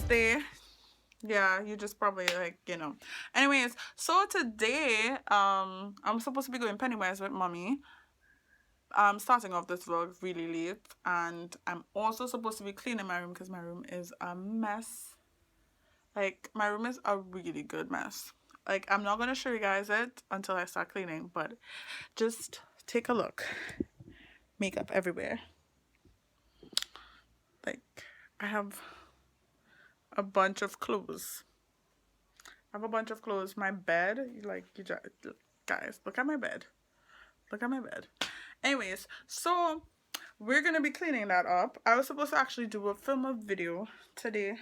day. Yeah, you just probably like, you know. Anyways, so today, I'm supposed to be going Pennywise with mommy. I'm starting off this vlog really late, and I'm also supposed to be cleaning my room because my room is a mess. Like, my room is a really good mess. Like, I'm not gonna show you guys it until I start cleaning, but just take a look. Makeup everywhere. Like, I have a bunch of clothes. I have a bunch of clothes. My bed, like, you just, guys, look at my bed. Look at my bed. Anyways, so we're gonna be cleaning that up. I was supposed to actually film a video today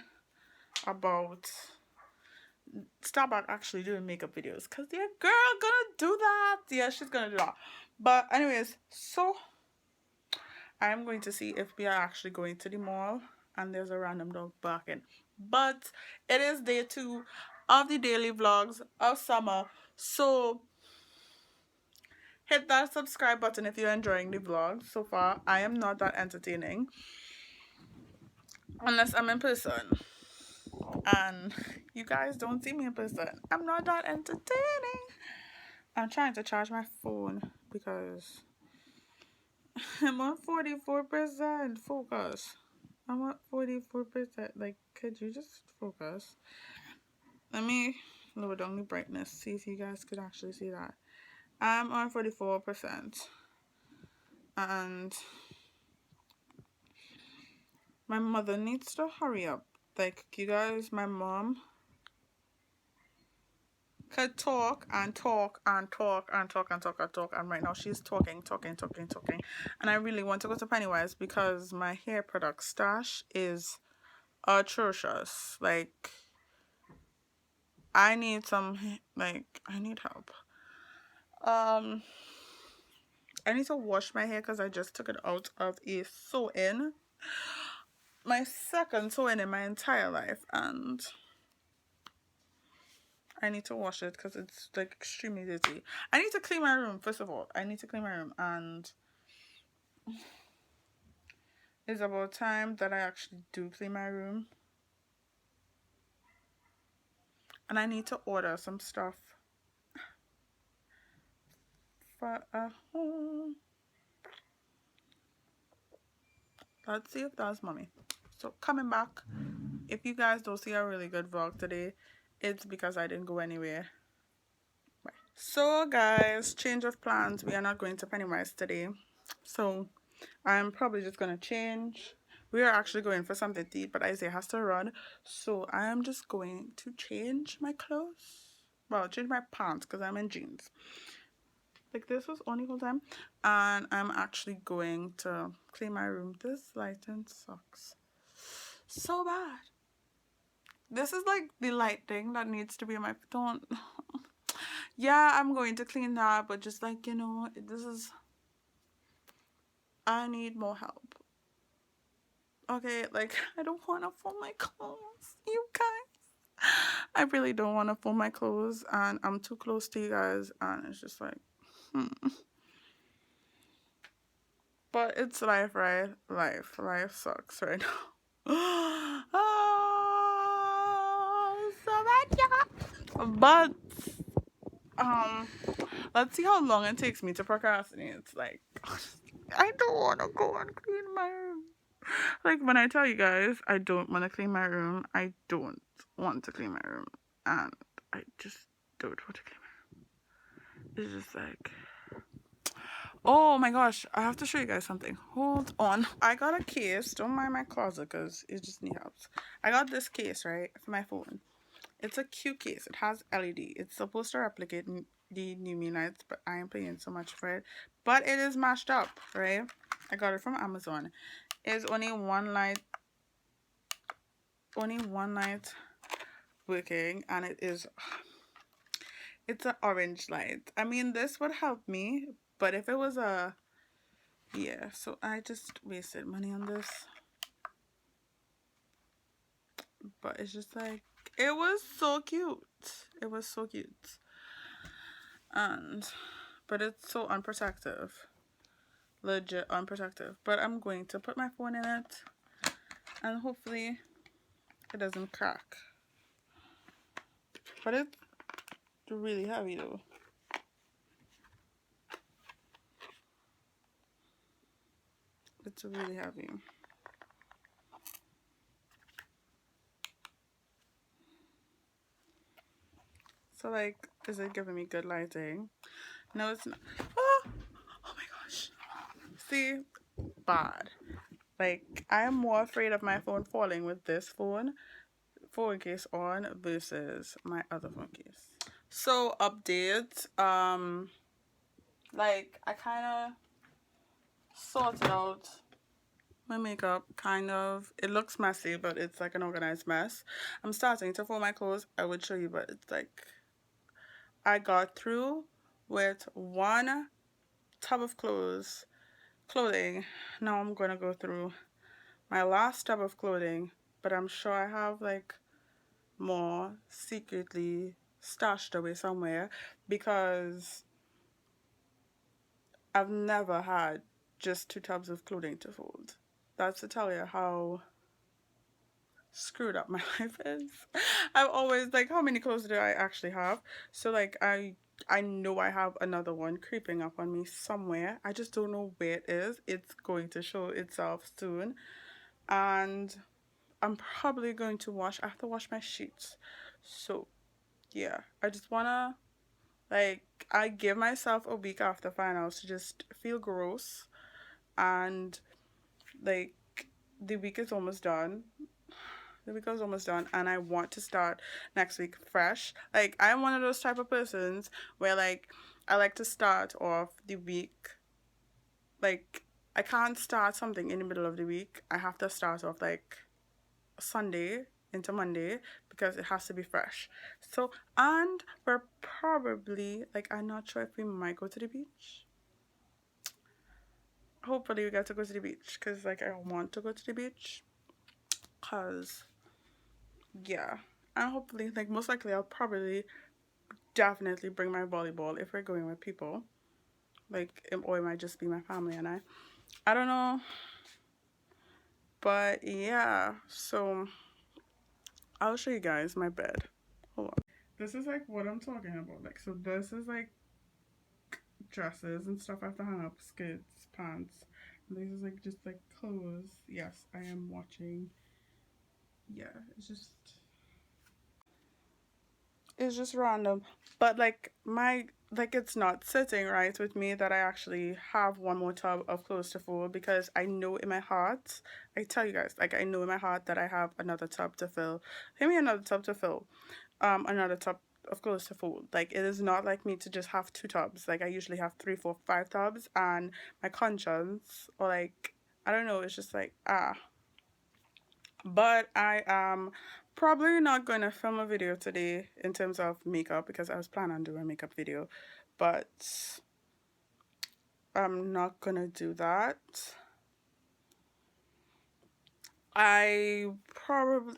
about stop actually doing makeup videos because your girl gonna do that. Yeah, she's gonna do that. But anyways, so I'm going to see if we are actually going to the mall and there's a random dog barking. But it is day 2 of the daily vlogs of summer. So hit that subscribe button if you're enjoying the vlog. So far, I am not that entertaining. Unless I'm in person. And you guys don't see me in person. I'm not that entertaining. I'm trying to charge my phone because I'm on 44%. Focus. I'm at 44%. Like, could you just focus? Let me lower down the brightness. See if you guys could actually see that. I'm on 44%. And my mother needs to hurry up. Like, you guys, my mom could talk and talk and talk and talk and talk and talk, and right now she's talking, and I really want to go to Pennywise because my hair product stash is atrocious. Like, I need some, like, I need help. I need to wash my hair because I just took it out of a sew-in, my second sew-in in my entire life, and I need to wash it because it's like extremely dirty. I need to clean my room. First of all, I need to clean my room, and it's about time that I actually do clean my room. And I need to order some stuff for a home. Let's see if that's mommy. So coming back, if you guys don't see a really good vlog today, it's because I didn't go anywhere. Bye. So guys, change of plans. We are not going to Pennywise today. So I'm probably just gonna change. We are actually going for something to eat, but Isaiah has to run. So I am just going to change my clothes. Well, change my pants because I'm in jeans. Like, this was only whole time. And I'm actually going to clean my room. This lighting sucks so bad. This is like the lighting that needs to be in my don't. Yeah, I'm going to clean that, but just like, you know, this is, I need more help. Okay, like, I don't want to fold my clothes, you guys. I really don't want to fold my clothes, and I'm too close to you guys, and it's just like, But it's life, right? Life sucks right now. Oh, so bad, yeah. But let's see how long it takes me to procrastinate. It's like, I don't want to go and clean my room. Like, when I tell you guys I don't want to clean my room, I don't want to clean my room, and I just don't want to clean my room. It's just like, oh my gosh, I have to show you guys something. Hold on. I got a case. Don't mind my closet because it just needs help. I got this case, right, for my phone. It's a cute case. It has LED. It's supposed to replicate the new Me lights, but I am paying so much for it. But it is mashed up, right? I got it from Amazon. It's only one light working, and it's an orange light. I mean, this would help me, but if it was a, yeah, so I just wasted money on this. But it's just like, it was so cute. It was so cute. But it's so unprotective. Legit unprotective. But I'm going to put my phone in it, and hopefully it doesn't crack. But it's really heavy though. It's really heavy. So like, is it giving me good lighting? No, it's not. Oh, oh my gosh. See? Bad. Like, I am more afraid of my phone falling with this phone case on versus my other phone case. So update, like I kind of sorted out my makeup, kind of. It looks messy, but it's like an organized mess. I'm starting to fold my clothes. I would show you, but it's like I got through with one tub of clothing. Now I'm gonna go through my last tub of clothing, but I'm sure I have like more secretly stashed away somewhere because I've never had just 2 tubs of clothing to fold. That's to tell you how screwed up my life is. I've always like, how many clothes do I actually have? So like I know I have another one creeping up on me somewhere. I just don't know where it is. It's going to show itself soon. And I'm probably going to I have to wash my sheets. So yeah, I just wanna like I give myself a week after finals to just feel gross, and like the week is almost done. The week is almost done, and I want to start next week fresh. Like I'm one of those type of persons where like I like to start off the week like I can't start something in the middle of the week. I have to start off like Sunday into Monday because it has to be fresh. So, and we're probably like, I'm not sure if we might go to the beach. Hopefully, we get to go to the beach because like I want to go to the beach. Cause yeah, and hopefully, like most likely, I'll probably definitely bring my volleyball if we're going with people. Like, or it might just be my family and I. I don't know, but yeah. So I'll show you guys my bed. Hold on. This is like what I'm talking about. Like, so this is like dresses and stuff I have to hang up, skirts, pants. And this is like just like clothes. Yes, I am watching. Yeah, it's just random. But like like it's not sitting right with me that I actually have one more tub of clothes to fold because I know in my heart, I tell you guys, like I know in my heart that I have another tub to fill. Give me another tub to fill. Another tub of clothes to fold. Like it is not like me to just have 2 tubs. Like I usually have 3, 4, 5 tubs, and my conscience or like I don't know. It's just like But I am probably not going to film a video today in terms of makeup because I was planning on doing a makeup video, but I'm not gonna do that. I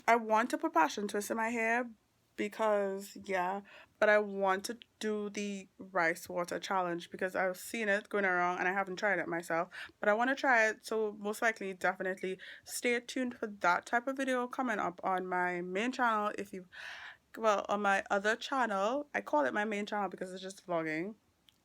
want to put passion twist in my hair because yeah, but I want to do the rice water challenge because I've seen it going around and I haven't tried it myself, but I want to try it. So most likely definitely stay tuned for that type of video coming up on my main channel. If you well, on my other channel, I call it my main channel because it's just vlogging,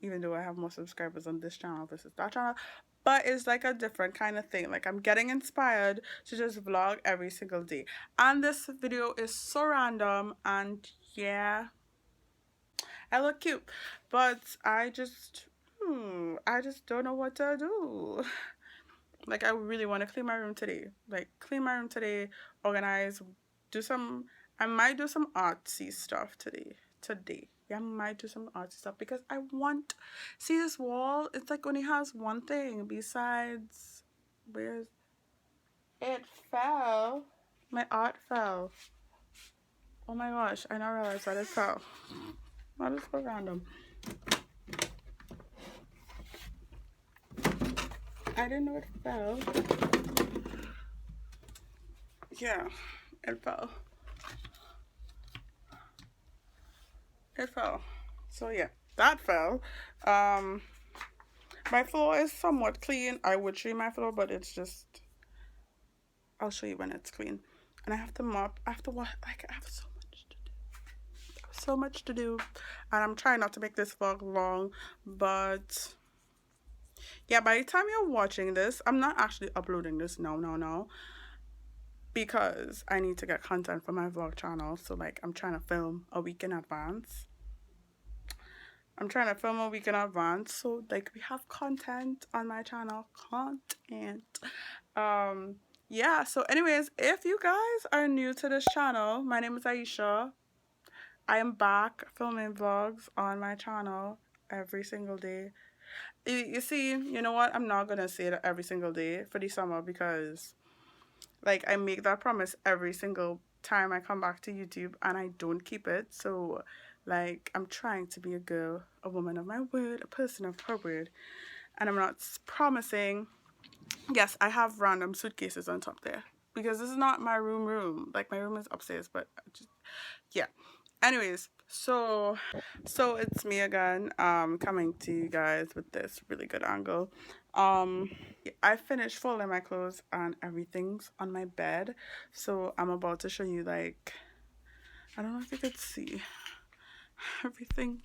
even though I have more subscribers on this channel versus that channel. But it's like a different kind of thing. Like I'm getting inspired to just vlog every single day. And this video is so random and yeah, I look cute. But I just don't know what to do. Like I really want to clean my room today. Like clean my room today, organize, do some I might do some artsy stuff today. Yeah, I might do some artsy stuff because I want see this wall, it's like only has one thing besides where's it fell. My art fell. Oh my gosh, I now realize that it fell. That is so random. I didn't know it fell. Yeah, it fell. It fell. So yeah, that fell. My floor is somewhat clean. I would show you my floor, but it's just I'll show you when it's clean. and I have to mop. I have to what? Like, I have so much to do. So much to do, and I'm trying not to make this vlog long, but yeah, by the time you're watching this, I'm not actually uploading this now, because I need to get content for my vlog channel. So like, I'm trying to film a week in advance. So like, we have content on my channel. Content. Um, yeah, so anyways, if you guys are new to this channel, my name is Aiesha. I am back filming vlogs on my channel every single day. You see, you know what? I'm not gonna say that every single day for the summer, because like, I make that promise every single time I come back to YouTube and I don't keep it. So like, I'm trying to be a girl, a woman of my word, a person of her word, and I'm not promising. Yes, I have random suitcases on top there, because this is not my room. Like, my room is upstairs, but just, yeah. Anyways, so it's me again, coming to you guys with this really good angle. I finished folding my clothes and everything's on my bed, so I'm about to show you, like, I don't know if you could see everything.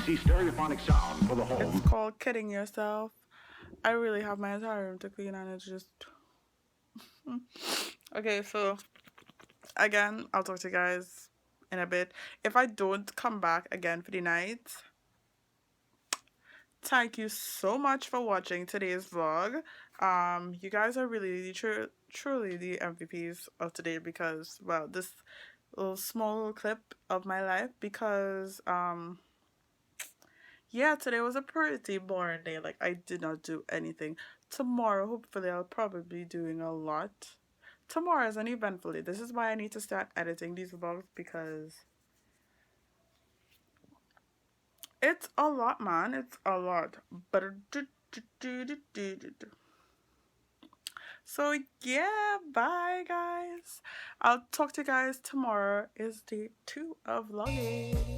See stereophonic sound for the home. It's called Kidding Yourself. I really have my entire room to clean, and it's just okay. So again, I'll talk to you guys in a bit. If I don't come back again for the night, thank you so much for watching today's vlog. You guys are really truly the MVPs of today, because, well, this little small little clip of my life, because yeah, today was a pretty boring day. Like, I did not do anything. Tomorrow, hopefully, I'll probably be doing a lot. Tomorrow is an eventful day. This is why I need to start editing these vlogs, because it's a lot, man. It's a lot. But so yeah, bye guys. I'll talk to you guys tomorrow. Is day 2 of vlogging.